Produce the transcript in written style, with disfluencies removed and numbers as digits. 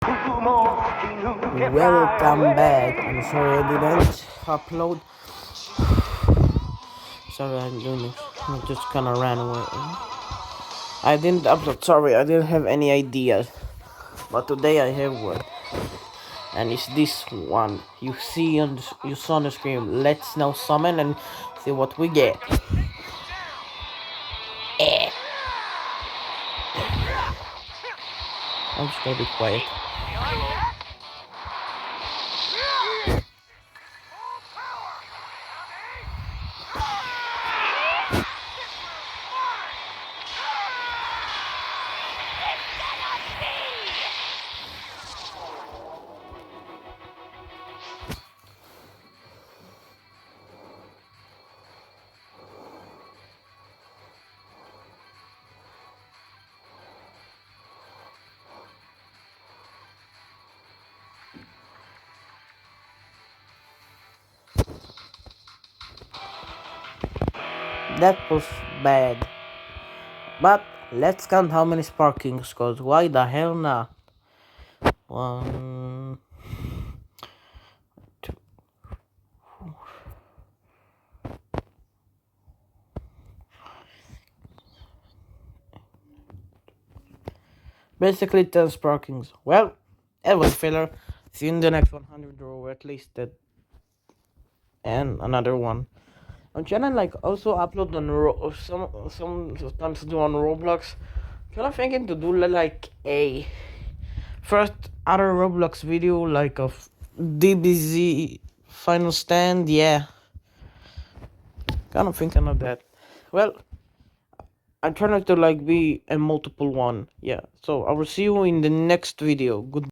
Welcome back. I'm sorry I didn't upload. Sorry, I'm doing it. I just kinda ran away. I didn't upload. Sorry, I didn't have any ideas. But today I have one, and it's this one. You saw on the screen. Let's now summon and see what we get. I'm just gonna be quiet. That was bad. But let's count how many sparkings, cause why the hell not? One, two. Basically 10 sparkings. Well, it was filler. See you in the next 100 or at least that, and another one. I'm trying to like also upload on sometimes do on Roblox. Kind of thinking to do like a first other Roblox video like of DBZ Final Stand. Yeah, kind of thinking of that. Well, I'm trying to like be a multiple one. Yeah, so I will see you in the next video. Goodbye.